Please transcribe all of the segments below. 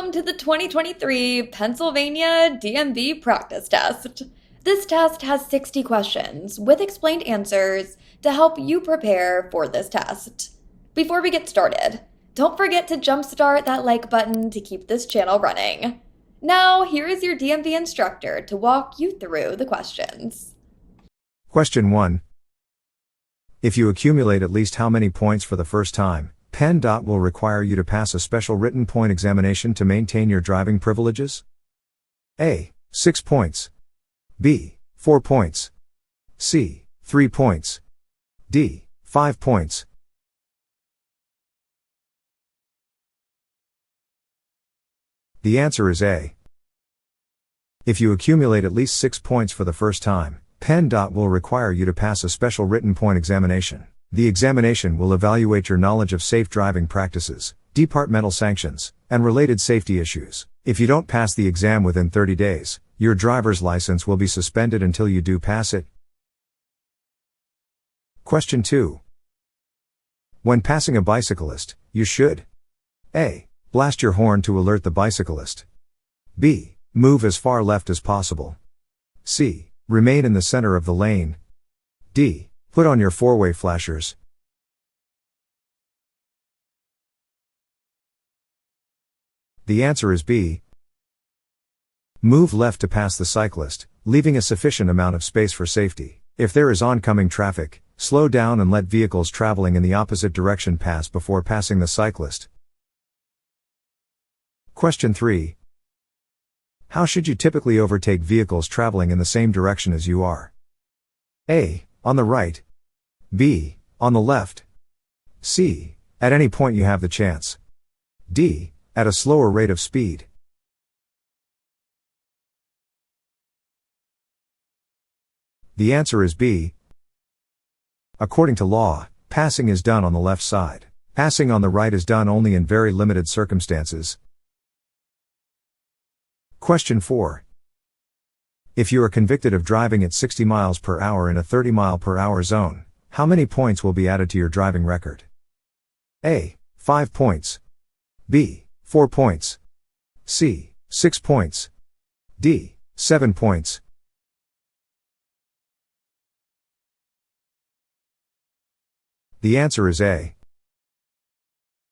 Welcome to the 2023 Pennsylvania DMV practice test. This test has 60 questions with explained answers to help you prepare for this test. Before we get started, don't forget to jumpstart that like button to keep this channel running. Now, here is your DMV instructor to walk you through the questions. Question 1. If you accumulate at least how many points for the first time, PennDOT will require you to pass a special written point examination to maintain your driving privileges? A. 6 points. B. 4 points. C. 3 points. D. 5 points. The answer is A. If you accumulate at least 6 points for the first time, PennDOT will require you to pass a special written point examination. The examination will evaluate your knowledge of safe driving practices, departmental sanctions, and related safety issues. If you don't pass the exam within 30 days, your driver's license will be suspended until you do pass it. Question 2. When passing a bicyclist, you should A. Blast your horn to alert the bicyclist. B. Move as far left as possible. C. Remain in the center of the lane. D. Put on your four-way flashers. The answer is B. Move left to pass the cyclist, leaving a sufficient amount of space for safety. If there is oncoming traffic, slow down and let vehicles traveling in the opposite direction pass before passing the cyclist. Question 3. How should you typically overtake vehicles traveling in the same direction as you are? A. On the right. B. On the left. C. At any point you have the chance. D. At a slower rate of speed. The answer is B. According to law, passing is done on the left side. Passing on the right is done only in very limited circumstances. Question 4. If you are convicted of driving at 60 miles per hour in a 30 mile per hour zone, how many points will be added to your driving record? A. 5 points. B. 4 points. C. 6 points. D. 7 points. The answer is A.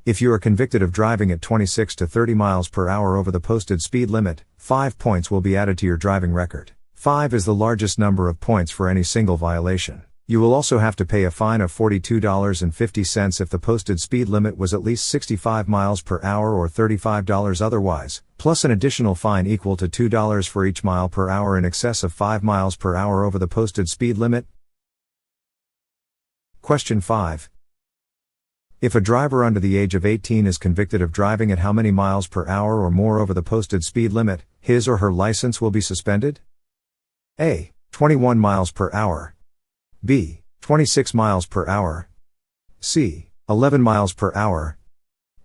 If you are convicted of driving at 26 to 30 miles per hour over the posted speed limit, 5 points will be added to your driving record. 5 is the largest number of points for any single violation. You will also have to pay a fine of $42.50 if the posted speed limit was at least 65 miles per hour or $35 otherwise, plus an additional fine equal to $2 for each mile per hour in excess of 5 miles per hour over the posted speed limit. Question 5. If a driver under the age of 18 is convicted of driving at how many miles per hour or more over the posted speed limit, his or her license will be suspended? A. 21 miles per hour. B. 26 miles per hour. C. 11 miles per hour.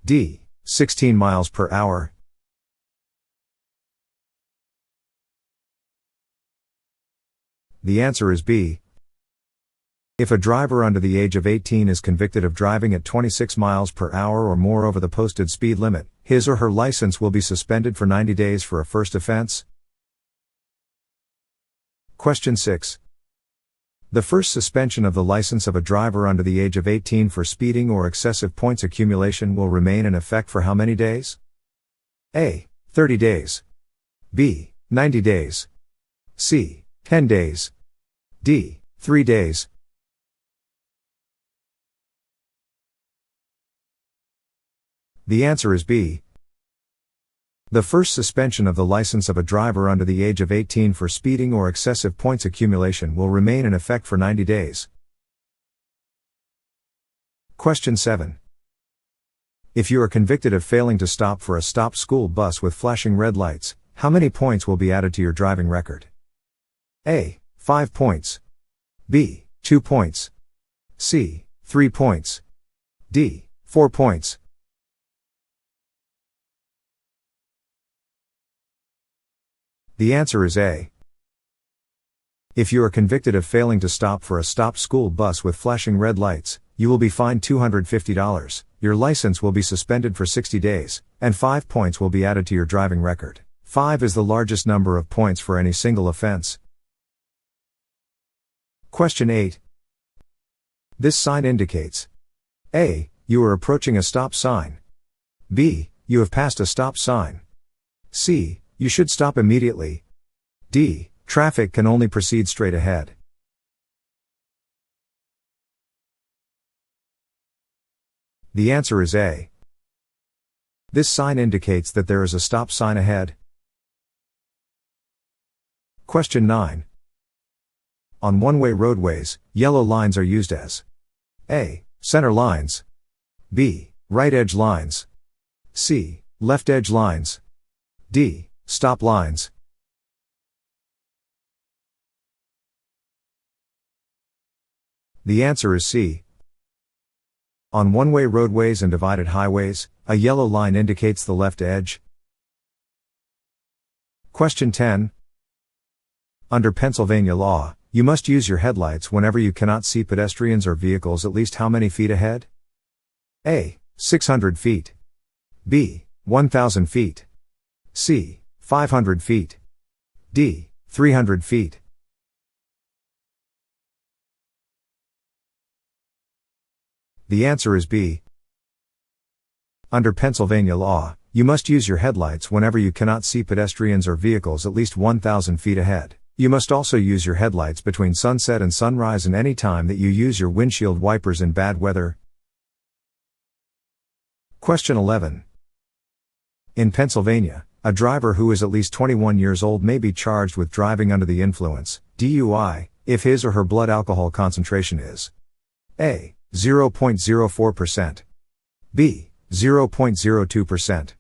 D. 16 miles per hour. The answer is B. If a driver under the age of 18 is convicted of driving at 26 miles per hour or more over the posted speed limit, his or her license will be suspended for 90 days for a first offense. Question 6. The first suspension of the license of a driver under the age of 18 for speeding or excessive points accumulation will remain in effect for how many days? A. 30 days. B. 90 days. C. 10 days. D. 3 days. The answer is B. The first suspension of the license of a driver under the age of 18 for speeding or excessive points accumulation will remain in effect for 90 days. Question 7. If you are convicted of failing to stop for a stopped school bus with flashing red lights, how many points will be added to your driving record? A. 5 points. B. 2 points. C. 3 points. D. 4 points. The answer is A. If you are convicted of failing to stop for a stopped school bus with flashing red lights, you will be fined $250, your license will be suspended for 60 days, and 5 points will be added to your driving record. 5 is the largest number of points for any single offense. Question 8. This sign indicates: A. You are approaching a stop sign. B. You have passed a stop sign. C. You should stop immediately. D. Traffic can only proceed straight ahead. The answer is A. This sign indicates that there is a stop sign ahead. Question 9. On one-way roadways, yellow lines are used as: A. Center lines. B. Right edge lines. C. Left edge lines. D. Stop lines. The answer is C. On one-way roadways and divided highways, a yellow line indicates the left edge. Question 10. Under Pennsylvania law, you must use your headlights whenever you cannot see pedestrians or vehicles at least how many feet ahead? A. 600 feet. B. 1,000 feet. C. 500 feet. D. 300 feet. The answer is B. Under Pennsylvania law, you must use your headlights whenever you cannot see pedestrians or vehicles at least 1,000 feet ahead. You must also use your headlights between sunset and sunrise and any time that you use your windshield wipers in bad weather. Question 11. In Pennsylvania, a driver who is at least 21 years old may be charged with driving under the influence, DUI, if his or her blood alcohol concentration is: A. 0.04%. B. 0.02%.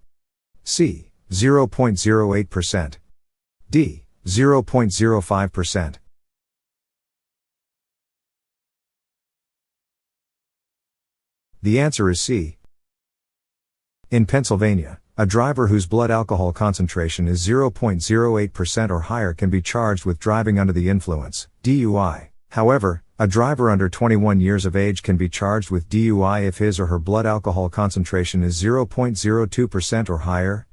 C. 0.08%. D. 0.05%. The answer is C. In Pennsylvania, a driver whose blood alcohol concentration is 0.08% or higher can be charged with driving under the influence, DUI. However, a driver under 21 years of age can be charged with DUI if his or her blood alcohol concentration is 0.02% or higher.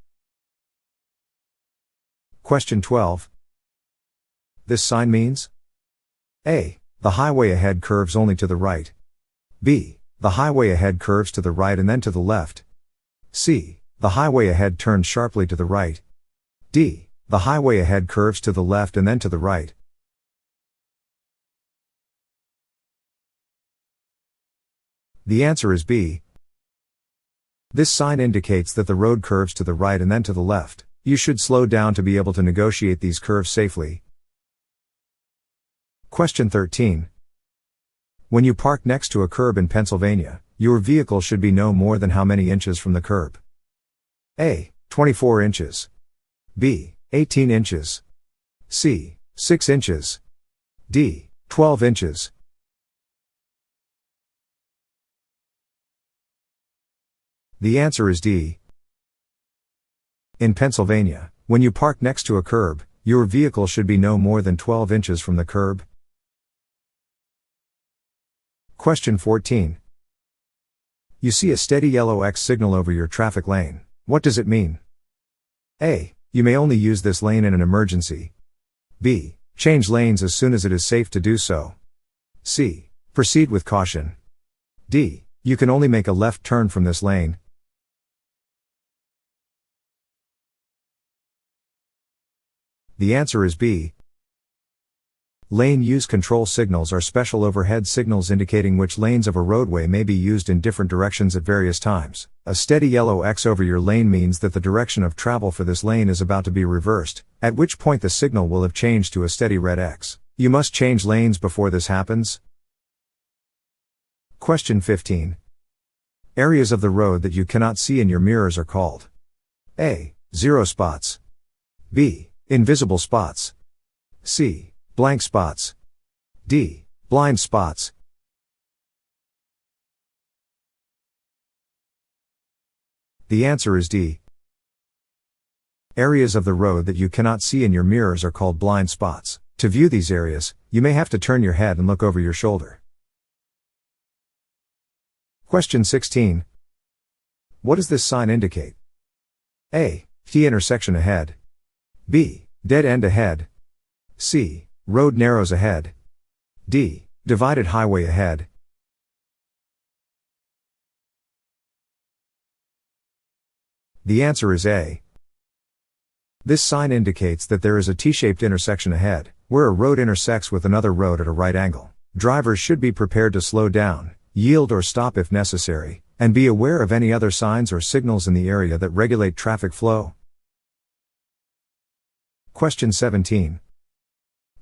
Question 12. This sign means: A. The highway ahead curves only to the right. B. The highway ahead curves to the right and then to the left. C. The highway ahead turns sharply to the right. D. The highway ahead curves to the left and then to the right. The answer is B. This sign indicates that the road curves to the right and then to the left. You should slow down to be able to negotiate these curves safely. Question 13. When you park next to a curb in Pennsylvania, your vehicle should be no more than how many inches from the curb? A. 24 inches. B. 18 inches. C. 6 inches. D. 12 inches. The answer is D. In Pennsylvania, when you park next to a curb, your vehicle should be no more than 12 inches from the curb. Question 14. You see a steady yellow X signal over your traffic lane. What does it mean? A. You may only use this lane in an emergency. B. Change lanes as soon as it is safe to do so. C. Proceed with caution. D. You can only make a left turn from this lane. The answer is B. Lane use control signals are special overhead signals indicating which lanes of a roadway may be used in different directions at various times. A steady yellow X over your lane means that the direction of travel for this lane is about to be reversed, at which point the signal will have changed to a steady red X. You must change lanes before this happens. Question 15. Areas of the road that you cannot see in your mirrors are called: A. Zero spots. B. Invisible spots. C. Blank spots. D. Blind spots. The answer is D. Areas of the road that you cannot see in your mirrors are called blind spots. To view these areas, you may have to turn your head and look over your shoulder. Question 16. What does this sign indicate? A. T intersection ahead. B. Dead end ahead. C. Road narrows ahead. D. Divided highway ahead. The answer is A. This sign indicates that there is a T-shaped intersection ahead, where a road intersects with another road at a right angle. Drivers should be prepared to slow down, yield or stop if necessary, and be aware of any other signs or signals in the area that regulate traffic flow. Question 17.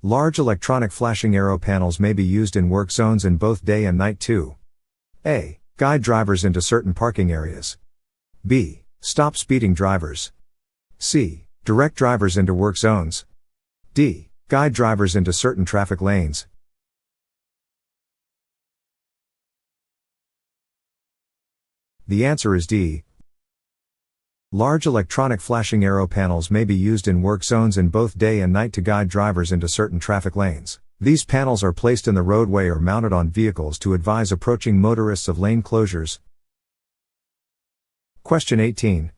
Large electronic flashing arrow panels may be used in work zones in both day and night to A. Guide drivers into certain parking areas. B. Stop speeding drivers. C. Direct drivers into work zones. D. Guide drivers into certain traffic lanes. The answer is D. Large electronic flashing arrow panels may be used in work zones in both day and night to guide drivers into certain traffic lanes. These panels are placed in the roadway or mounted on vehicles to advise approaching motorists of lane closures. Question 18.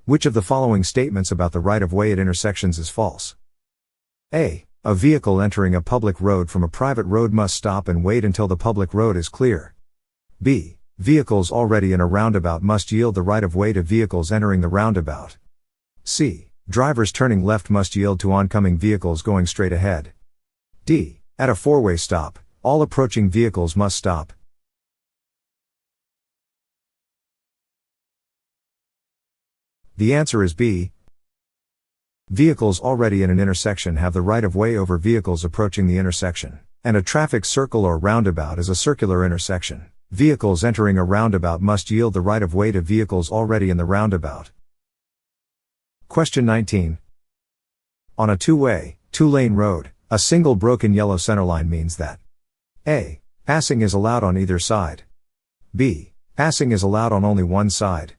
Which of the following statements about the right-of-way at intersections is false? A. A vehicle entering a public road from a private road must stop and wait until the public road is clear. B. Vehicles already in a roundabout must yield the right-of-way to vehicles entering the roundabout. C. Drivers turning left must yield to oncoming vehicles going straight ahead. D. At a four-way stop, all approaching vehicles must stop. The answer is B. Vehicles already in an intersection have the right-of-way over vehicles approaching the intersection, and a traffic circle or roundabout is a circular intersection. Vehicles entering a roundabout must yield the right-of-way to vehicles already in the roundabout. Question 19. On a two-way, two-lane road, a single broken yellow centerline means that A. Passing is allowed on either side. B. Passing is allowed on only one side.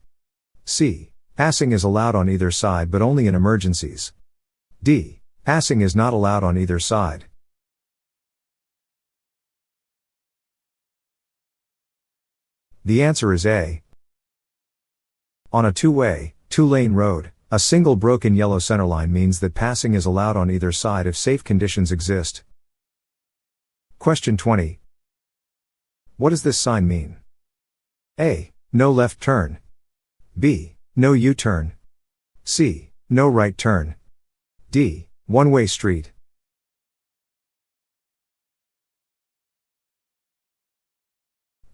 C. Passing is allowed on either side but only in emergencies. D. Passing is not allowed on either side. The answer is A. On a two-way, two-lane road, a single broken yellow centerline means that passing is allowed on either side if safe conditions exist. Question 20. What does this sign mean? A. No left turn. B. No U-turn. C. No right turn. D. One-way street.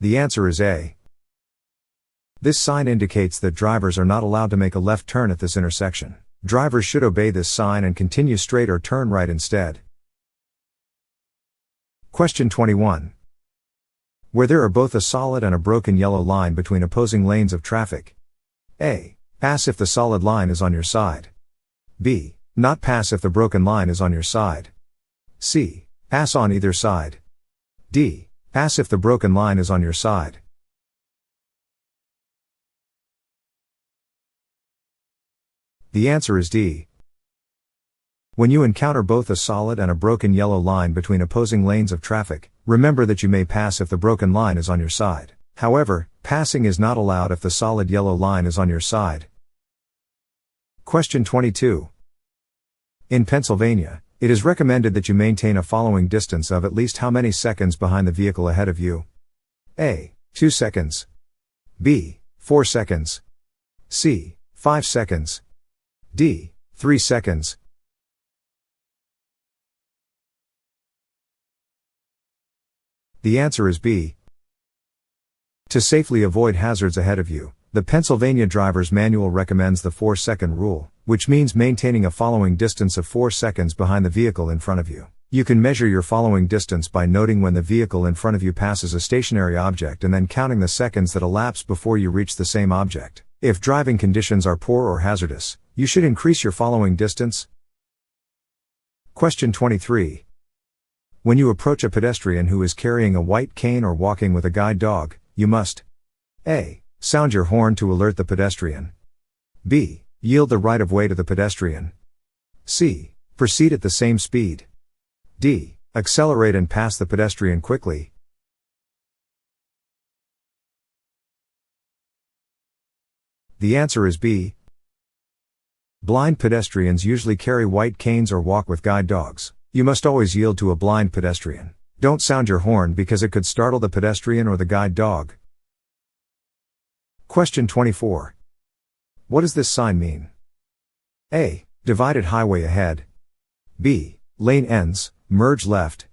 The answer is A. This sign indicates that drivers are not allowed to make a left turn at this intersection. Drivers should obey this sign and continue straight or turn right instead. Question 21. Where there are both a solid and a broken yellow line between opposing lanes of traffic. A. Pass if the solid line is on your side. B. Not pass if the broken line is on your side. C. Pass on either side. D. Pass if the broken line is on your side. The answer is D. When you encounter both a solid and a broken yellow line between opposing lanes of traffic, remember that you may pass if the broken line is on your side. However, passing is not allowed if the solid yellow line is on your side. Question 22. In Pennsylvania, it is recommended that you maintain a following distance of at least how many seconds behind the vehicle ahead of you? A. 2 seconds. B. 4 seconds. C. 5 seconds. D. 3 seconds. The answer is B. To safely avoid hazards ahead of you, the Pennsylvania Driver's Manual recommends the 4-second rule, which means maintaining a following distance of 4 seconds behind the vehicle in front of you. You can measure your following distance by noting when the vehicle in front of you passes a stationary object and then counting the seconds that elapse before you reach the same object. If driving conditions are poor or hazardous, you should increase your following distance. Question 23. When you approach a pedestrian who is carrying a white cane or walking with a guide dog, you must A. Sound your horn to alert the pedestrian. B. Yield the right-of-way to the pedestrian. C. Proceed at the same speed. D. Accelerate and pass the pedestrian quickly. The answer is B. Blind pedestrians usually carry white canes or walk with guide dogs. You must always yield to a blind pedestrian. Don't sound your horn because it could startle the pedestrian or the guide dog. Question 24. What does this sign mean? A. Divided highway ahead. B. Lane ends, merge left.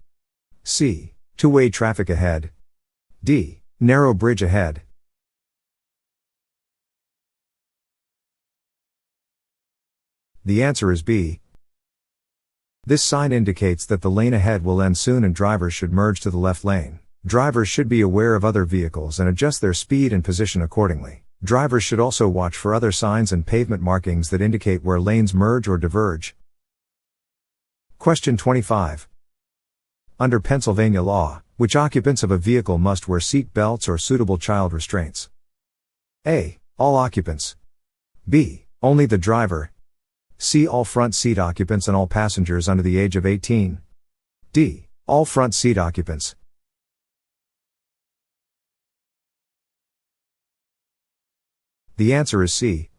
C. Two-way traffic ahead. D. Narrow bridge ahead. The answer is B. This sign indicates that the lane ahead will end soon and drivers should merge to the left lane. Drivers should be aware of other vehicles and adjust their speed and position accordingly. Drivers should also watch for other signs and pavement markings that indicate where lanes merge or diverge. Question 25. Under Pennsylvania law, which occupants of a vehicle must wear seat belts or suitable child restraints? A. All occupants. B. Only the driver. C. All front seat occupants and all passengers under the age of 18. D. All front seat occupants. The answer is C.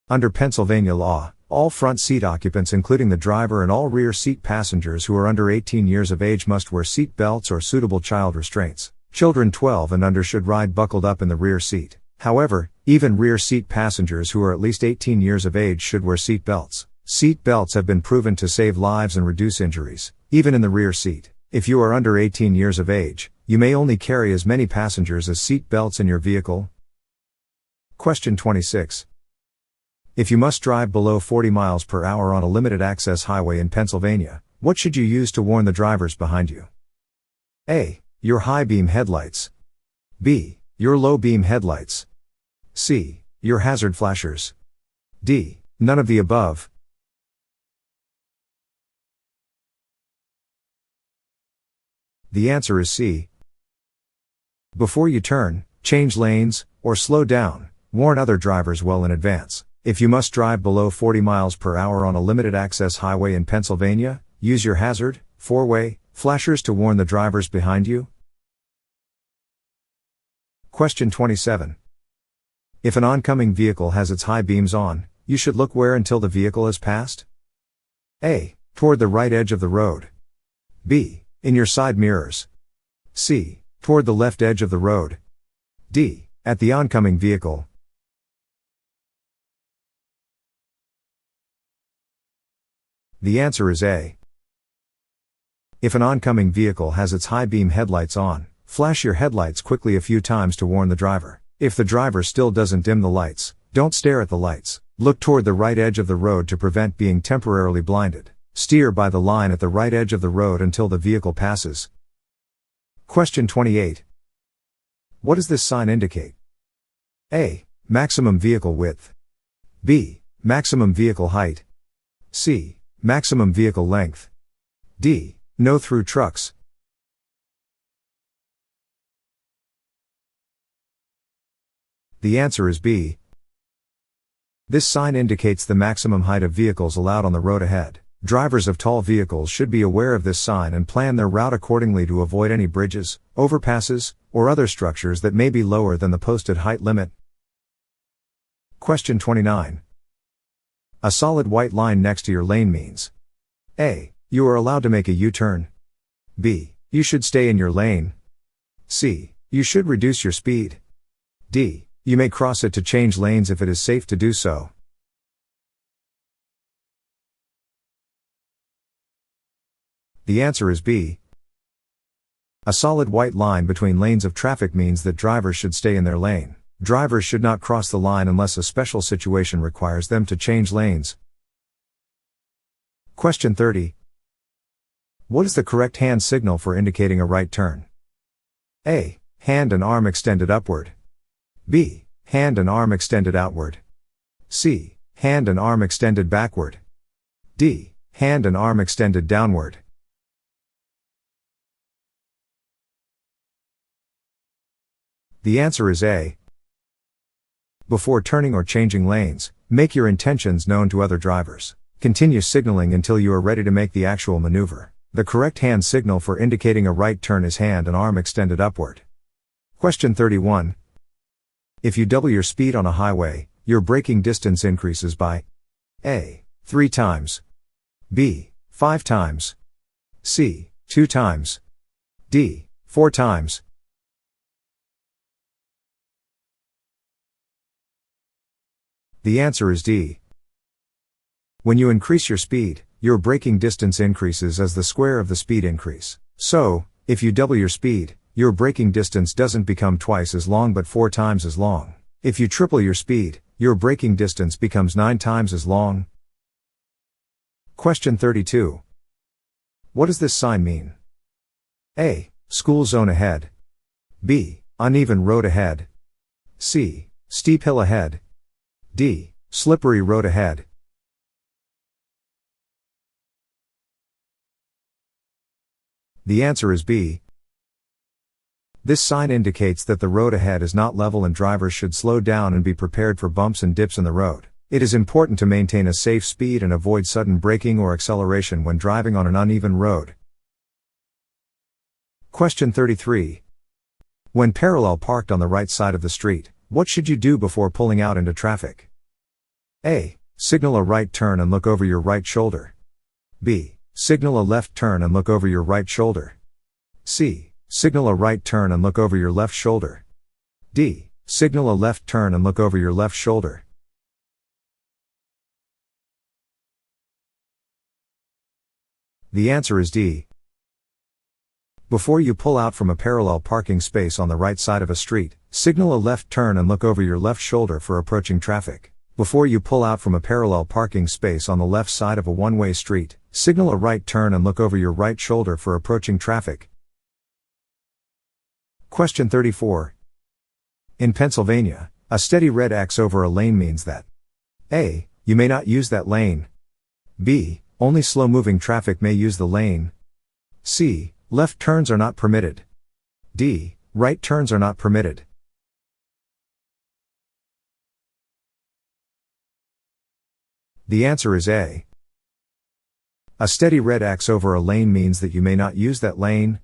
Under Pennsylvania law, all front seat occupants including the driver and all rear seat passengers who are under 18 years of age must wear seat belts or suitable child restraints. Children 12 and under should ride buckled up in the rear seat. However, even rear seat passengers who are at least 18 years of age should wear seat belts. Seat belts have been proven to save lives and reduce injuries, even in the rear seat. If you are under 18 years of age, you may only carry as many passengers as seat belts in your vehicle. Question 26. If you must drive below 40 miles per hour on a limited access highway in Pennsylvania, what should you use to warn the drivers behind you? A. Your high beam headlights. B. Your low beam headlights. C. Your hazard flashers. D. None of the above. The answer is C. Before you turn, change lanes, or slow down, warn other drivers well in advance. If you must drive below 40 miles per hour on a limited access highway in Pennsylvania, use your hazard, four-way, flashers to warn the drivers behind you. Question 27. If an oncoming vehicle has its high beams on, you should look where until the vehicle has passed? A. Toward the right edge of the road. B. In your side mirrors. C. Toward the left edge of the road. D. At the oncoming vehicle. The answer is A. If an oncoming vehicle has its high beam headlights on, flash your headlights quickly a few times to warn the driver. If the driver still doesn't dim the lights, don't stare at the lights. Look toward the right edge of the road to prevent being temporarily blinded. Steer by the line at the right edge of the road until the vehicle passes. Question 28. What does this sign indicate? A. Maximum vehicle width. B. Maximum vehicle height. C. Maximum vehicle length. D. No through trucks. The answer is B. This sign indicates the maximum height of vehicles allowed on the road ahead. Drivers of tall vehicles should be aware of this sign and plan their route accordingly to avoid any bridges, overpasses, or other structures that may be lower than the posted height limit. Question 29. A solid white line next to your lane means: A. You are allowed to make a U-turn. B. You should stay in your lane. C. You should reduce your speed. D. You may cross it to change lanes if it is safe to do so. The answer is B. A solid white line between lanes of traffic means that drivers should stay in their lane. Drivers should not cross the line unless a special situation requires them to change lanes. Question 30. What is the correct hand signal for indicating a right turn? A. Hand and arm extended upward. B. Hand and arm extended outward. C. Hand and arm extended backward. D. Hand and arm extended downward. The answer is A. Before turning or changing lanes, make your intentions known to other drivers. Continue signaling until you are ready to make the actual maneuver. The correct hand signal for indicating a right turn is hand and arm extended upward. Question 31. If you double your speed on a highway, your braking distance increases by A. 3 times, B. 5 times, C. 2 times, D. 4 times. The answer is D. When you increase your speed, your braking distance increases as the square of the speed increase. So, if you double your speed, your braking distance doesn't become twice as long but 4 times as long. If you triple your speed, your braking distance becomes 9 times as long. Question 32. What does this sign mean? A. School zone ahead. B. Uneven road ahead. C. Steep hill ahead. D. Slippery road ahead. The answer is B. This sign indicates that the road ahead is not level and drivers should slow down and be prepared for bumps and dips in the road. It is important to maintain a safe speed and avoid sudden braking or acceleration when driving on an uneven road. Question 33. When parallel parked on the right side of the street, what should you do before pulling out into traffic? A. Signal a right turn and look over your right shoulder. B. Signal a left turn and look over your right shoulder. C. Signal a right turn and look over your left shoulder. D. Signal a left turn and look over your left shoulder. The answer is D. Before you pull out from a parallel parking space on the right side of a street, signal a left turn and look over your left shoulder for approaching traffic. Before you pull out from a parallel parking space on the left side of a one-way street, signal a right turn and look over your right shoulder for approaching traffic. Question 34. In Pennsylvania, a steady red X over a lane means that A. You may not use that lane. B. Only slow-moving traffic may use the lane. C. Left turns are not permitted. D. Right turns are not permitted. The answer is A. A steady red X over a lane means that you may not use that lane.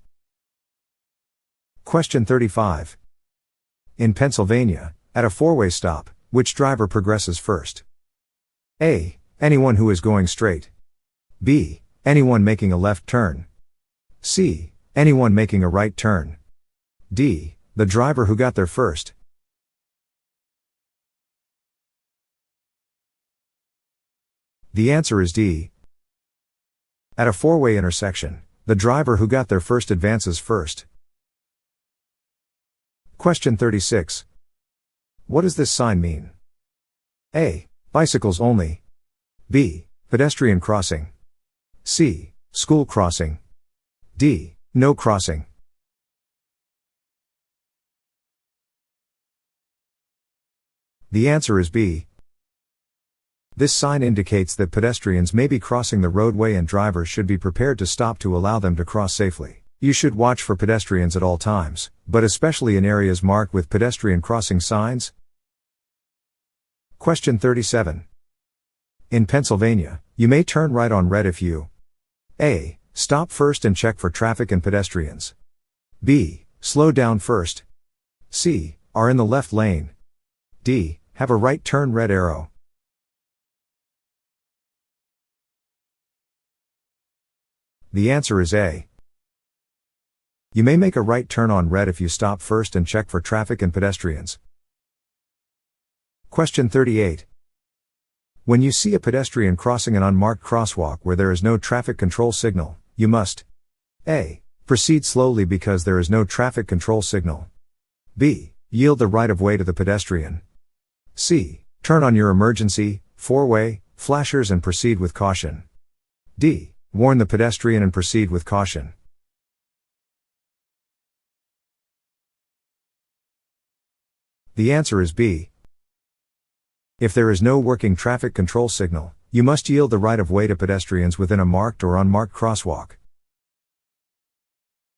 Question 35. In Pennsylvania, at a four-way stop, which driver progresses first? A. Anyone who is going straight. B. Anyone making a left turn. C. Anyone making a right turn. D. The driver who got there first. The answer is D. At a four-way intersection, the driver who got there first advances first. Question 36. What does this sign mean? A. Bicycles only. B. Pedestrian crossing. C. School crossing. D. No crossing. The answer is B. This sign indicates that pedestrians may be crossing the roadway and drivers should be prepared to stop to allow them to cross safely. You should watch for pedestrians at all times, but especially in areas marked with pedestrian crossing signs. Question 37. In Pennsylvania, you may turn right on red if you A. Stop first and check for traffic and pedestrians. B. Slow down first. C. Are in the left lane. D. Have a right turn red arrow. The answer is A. You may make a right turn on red if you stop first and check for traffic and pedestrians. Question 38. When you see a pedestrian crossing an unmarked crosswalk where there is no traffic control signal, you must A. Proceed slowly because there is no traffic control signal. B. Yield the right of way to the pedestrian. C. Turn on your emergency, four-way, flashers and proceed with caution. D. Warn the pedestrian and proceed with caution. The answer is B. If there is no working traffic control signal, you must yield the right of way to pedestrians within a marked or unmarked crosswalk.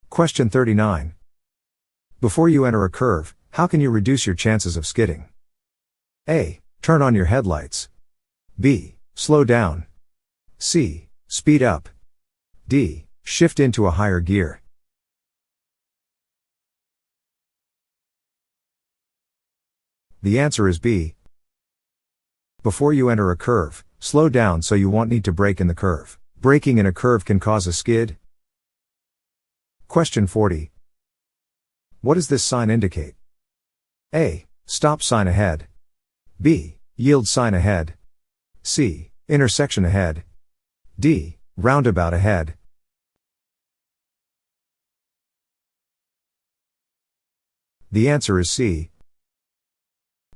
Question 39. Before you enter a curve, how can you reduce your chances of skidding? A. Turn on your headlights. B. Slow down. C. Speed up. D. Shift into a higher gear. The answer is B. Before you enter a curve, slow down so you won't need to brake in the curve. Braking in a curve can cause a skid. Question 40. What does this sign indicate? A. Stop sign ahead. B. Yield sign ahead. C. Intersection ahead. D. Roundabout ahead. The answer is C.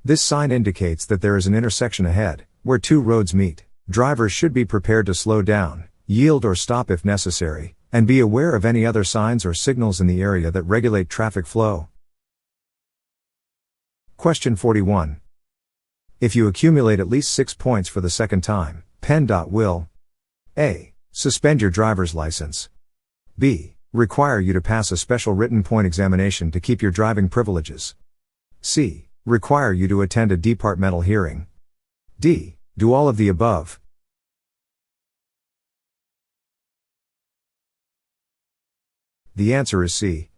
This sign indicates that there is an intersection ahead, where two roads meet. Drivers should be prepared to slow down, yield or stop if necessary, and be aware of any other signs or signals in the area that regulate traffic flow. Question 41. If you accumulate at least 6 points for the second time, PennDOT will A. Suspend your driver's license. B. Require you to pass a special written point examination to keep your driving privileges. C. Require you to attend a departmental hearing. D. Do all of the above. The answer is C.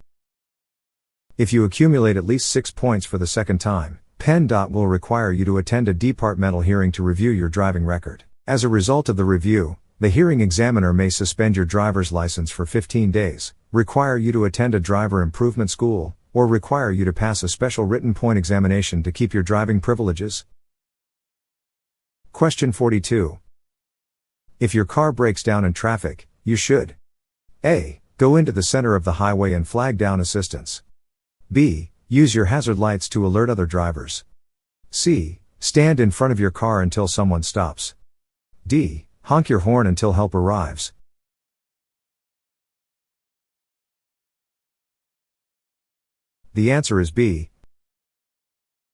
If you accumulate at least 6 points for the second time, PennDOT will require you to attend a departmental hearing to review your driving record. As a result of the review, the hearing examiner may suspend your driver's license for 15 days, require you to attend a driver improvement school, or require you to pass a special written point examination to keep your driving privileges. Question 42. If your car breaks down in traffic, you should A. Go into the center of the highway and flag down assistance. B. Use your hazard lights to alert other drivers. C. Stand in front of your car until someone stops. D. Honk your horn until help arrives. The answer is B.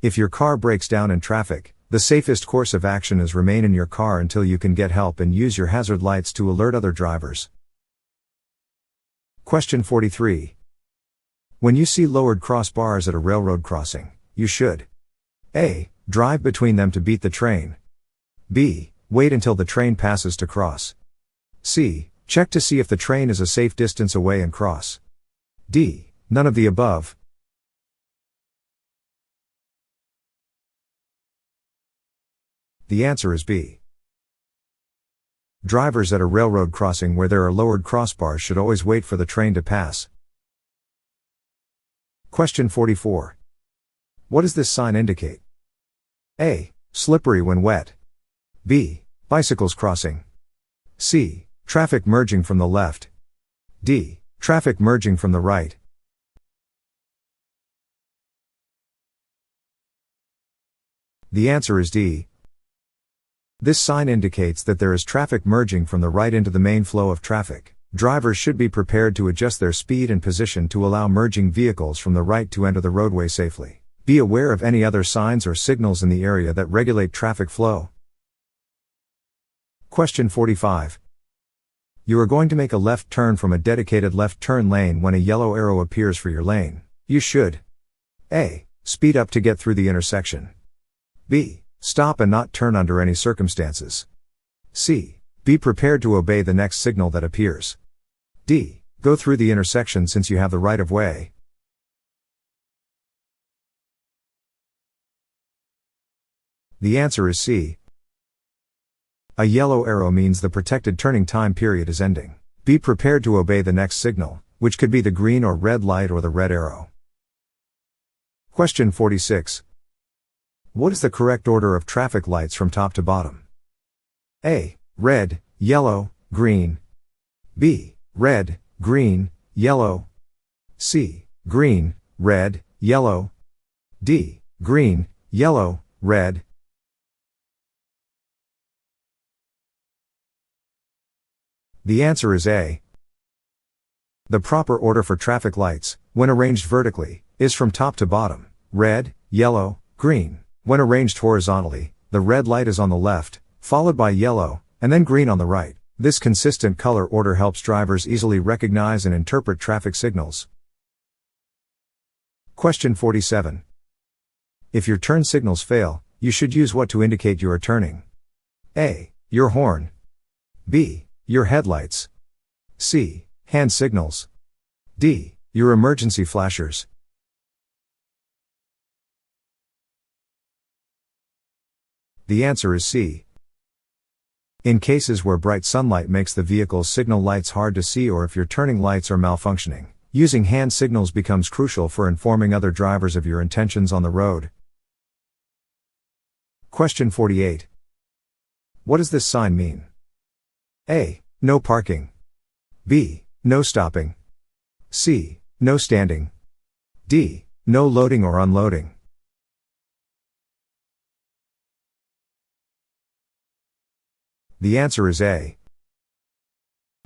If your car breaks down in traffic, the safest course of action is remain in your car until you can get help and use your hazard lights to alert other drivers. Question 43. When you see lowered crossbars at a railroad crossing, you should A. Drive between them to beat the train. B. Wait until the train passes to cross. C. Check to see if the train is a safe distance away and cross. D. None of the above. The answer is B. Drivers at a railroad crossing where there are lowered crossbars should always wait for the train to pass. Question 44. What does this sign indicate? A. Slippery when wet. B. Bicycles crossing. C. Traffic merging from the left. D. Traffic merging from the right. The answer is D. This sign indicates that there is traffic merging from the right into the main flow of traffic. Drivers should be prepared to adjust their speed and position to allow merging vehicles from the right to enter the roadway safely. Be aware of any other signs or signals in the area that regulate traffic flow. Question 45. You are going to make a left turn from a dedicated left turn lane when a yellow arrow appears for your lane. You should A. Speed up to get through the intersection. B. Stop and not turn under any circumstances. C. Be prepared to obey the next signal that appears. D. Go through the intersection since you have the right of way. The answer is C. A yellow arrow means the protected turning time period is ending. Be prepared to obey the next signal, which could be the green or red light or the red arrow. Question 46. What is the correct order of traffic lights from top to bottom? A. Red, yellow, green. B. Red, green, yellow. C. Green, red, yellow. D. Green, yellow, red. The answer is A. The proper order for traffic lights, when arranged vertically, is from top to bottom: red, yellow, green. When arranged horizontally, the red light is on the left, followed by yellow, and then green on the right. This consistent color order helps drivers easily recognize and interpret traffic signals. Question 47. If your turn signals fail, you should use what to indicate you are turning? A. Your horn. B. Your headlights. C. Hand signals. D. Your emergency flashers. The answer is C. In cases where bright sunlight makes the vehicle's signal lights hard to see, or if your turning lights are malfunctioning, using hand signals becomes crucial for informing other drivers of your intentions on the road. Question 48. What does this sign mean? A. No parking. B. No stopping. C. No standing. D. No loading or unloading. The answer is A.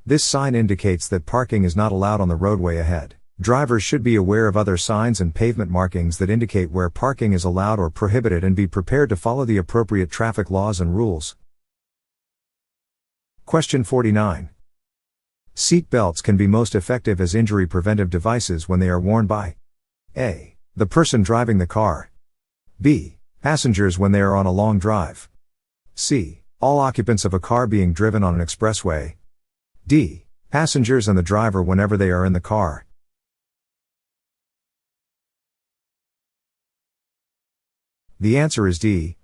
This sign indicates that parking is not allowed on the roadway ahead. Drivers should be aware of other signs and pavement markings that indicate where parking is allowed or prohibited and be prepared to follow the appropriate traffic laws and rules. Question 49. Seat belts can be most effective as injury preventive devices when they are worn by A. The person driving the car. B. Passengers when they are on a long drive. C. All occupants of a car being driven on an expressway. D. Passengers and the driver whenever they are in the car. The answer is D.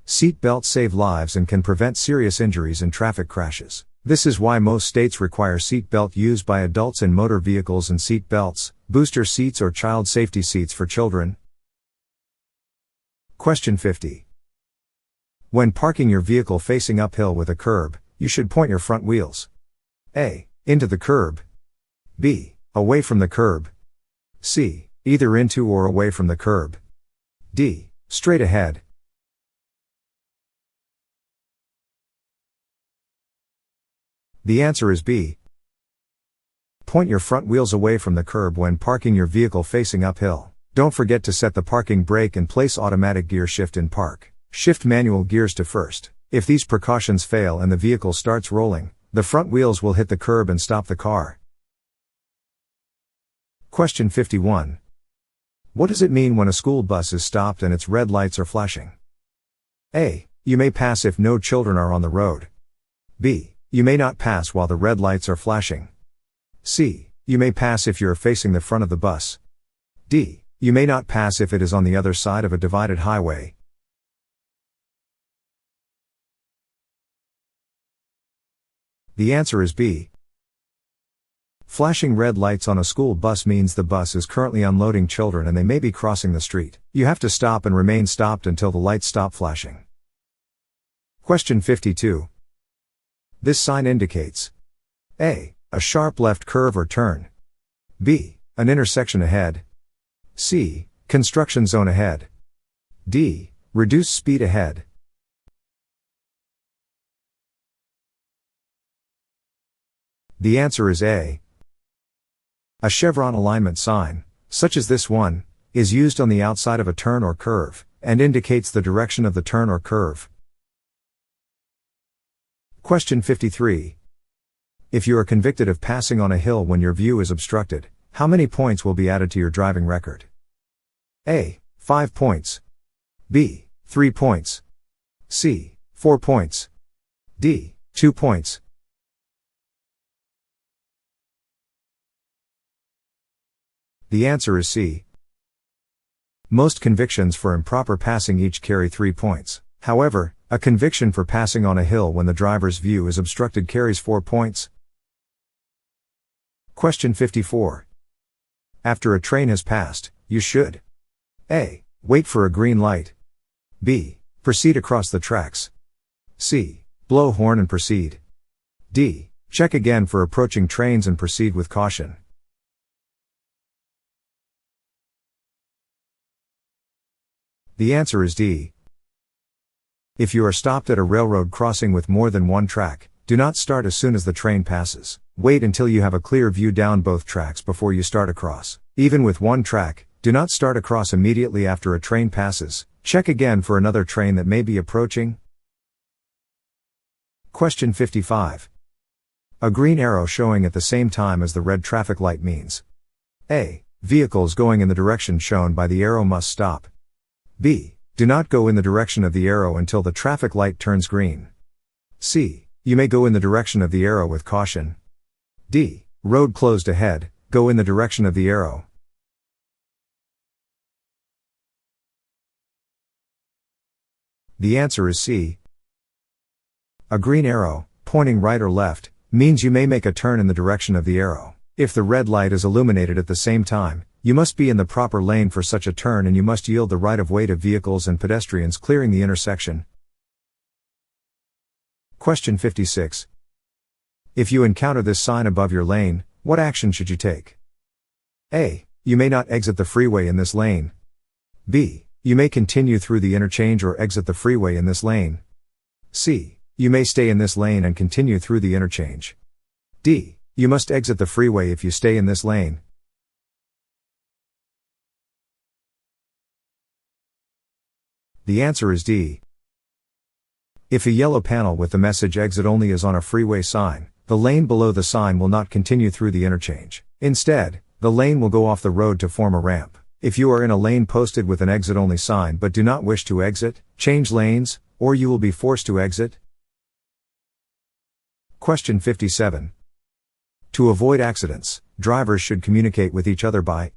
Seat belts save lives and can prevent serious injuries in traffic crashes. This is why most states require seat belt use by adults in motor vehicles and seat belts, booster seats or child safety seats for children. Question 50. When parking your vehicle facing uphill with a curb, you should point your front wheels A. Into the curb. B. Away from the curb. C. Either into or away from the curb. D. Straight ahead. The answer is B. Point your front wheels away from the curb when parking your vehicle facing uphill. Don't forget to set the parking brake and place automatic gear shift in park. Shift manual gears to first. If these precautions fail and the vehicle starts rolling, the front wheels will hit the curb and stop the car. Question 51. What does it mean when a school bus is stopped and its red lights are flashing? A. You may pass if no children are on the road. B. You may not pass while the red lights are flashing. C. You may pass if you are facing the front of the bus. D. You may not pass if it is on the other side of a divided highway. The answer is B. Flashing red lights on a school bus means the bus is currently unloading children and they may be crossing the street. You have to stop and remain stopped until the lights stop flashing. Question 52. This sign indicates A. A sharp left curve or turn. B. An intersection ahead. C. Construction zone ahead. D. Reduced speed ahead. The answer is A. A chevron alignment sign, such as this one, is used on the outside of a turn or curve, and indicates the direction of the turn or curve. Question 53. If you are convicted of passing on a hill when your view is obstructed, how many points will be added to your driving record? A. 5 points. B. 3 points. C. 4 points. D. 2 points. The answer is C. Most convictions for improper passing each carry 3 points. However, a conviction for passing on a hill when the driver's view is obstructed carries 4 points. Question 54. After a train has passed, you should A. Wait for a green light. B. Proceed across the tracks. C. Blow horn and proceed. D. Check again for approaching trains and proceed with caution. The answer is D. If you are stopped at a railroad crossing with more than one track, do not start as soon as the train passes. Wait until you have a clear view down both tracks before you start across. Even with one track, do not start across immediately after a train passes. Check again for another train that may be approaching. Question 55. A green arrow showing at the same time as the red traffic light means A. Vehicles going in the direction shown by the arrow must stop. B. Do not go in the direction of the arrow until the traffic light turns green. C. You may go in the direction of the arrow with caution. D. Road closed ahead, go in the direction of the arrow. The answer is C. A green arrow, pointing right or left, means you may make a turn in the direction of the arrow. If the red light is illuminated at the same time, you must be in the proper lane for such a turn and you must yield the right-of-way to vehicles and pedestrians clearing the intersection. Question 56. If you encounter this sign above your lane, what action should you take? A. You may not exit the freeway in this lane. B. You may continue through the interchange or exit the freeway in this lane. C. You may stay in this lane and continue through the interchange. D. You must exit the freeway if you stay in this lane. The answer is D. If a yellow panel with the message exit only is on a freeway sign, the lane below the sign will not continue through the interchange. Instead, the lane will go off the road to form a ramp. If you are in a lane posted with an exit only sign but do not wish to exit, change lanes, or you will be forced to exit. Question 57. To avoid accidents, drivers should communicate with each other by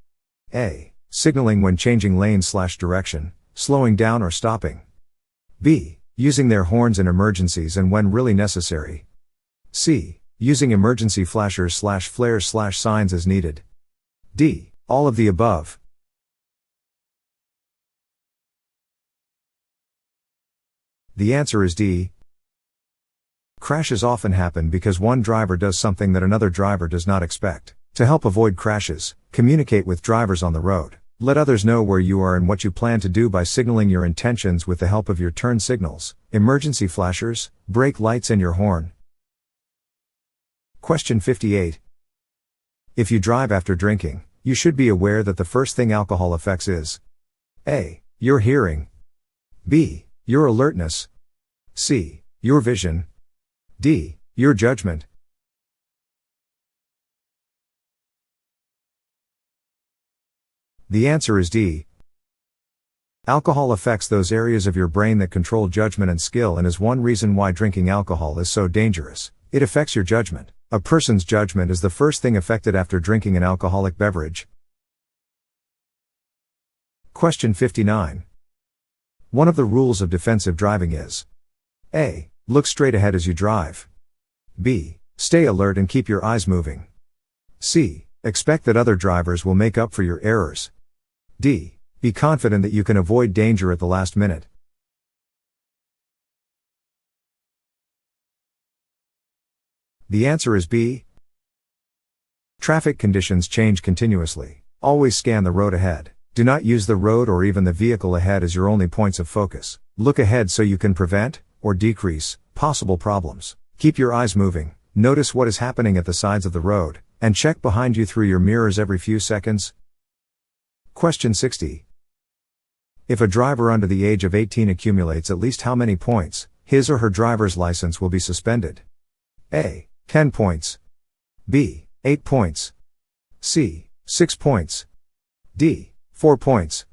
A. Signaling when changing lane/direction, slowing down or stopping. B. Using their horns in emergencies and when really necessary. C. Using emergency flashers/flares/signs as needed. D. All of the above. The answer is D. Crashes often happen because one driver does something that another driver does not expect. To help avoid crashes, communicate with drivers on the road. Let others know where you are and what you plan to do by signaling your intentions with the help of your turn signals, emergency flashers, brake lights and your horn. Question 58. If you drive after drinking, you should be aware that the first thing alcohol affects is A. Your hearing. B. Your alertness. C. Your vision. D. Your judgment. The answer is D. Alcohol affects those areas of your brain that control judgment and skill and is one reason why drinking alcohol is so dangerous. It affects your judgment. A person's judgment is the first thing affected after drinking an alcoholic beverage. Question 59. One of the rules of defensive driving is A. Look straight ahead as you drive. B. Stay alert and keep your eyes moving. C. Expect that other drivers will make up for your errors. D. Be confident that you can avoid danger at the last minute. The answer is B. Traffic conditions change continuously. Always scan the road ahead. Do not use the road or even the vehicle ahead as your only points of focus. Look ahead so you can prevent, or decrease, possible problems. Keep your eyes moving. Notice what is happening at the sides of the road, and check behind you through your mirrors every few seconds. Question 60. If a driver under the age of 18 accumulates at least how many points, his or her driver's license will be suspended? A. 10 points. B. 8 points. C. 6 points. D. 4 points.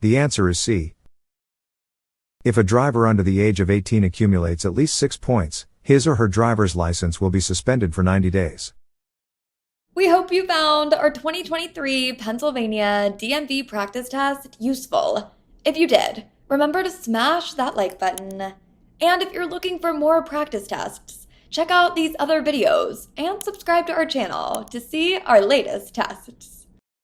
The answer is C. If a driver under the age of 18 accumulates at least 6 points, his or her driver's license will be suspended for 90 days. We hope you found our 2023 Pennsylvania DMV practice test useful. If you did, remember to smash that like button. And if you're looking for more practice tests, check out these other videos and subscribe to our channel to see our latest tests.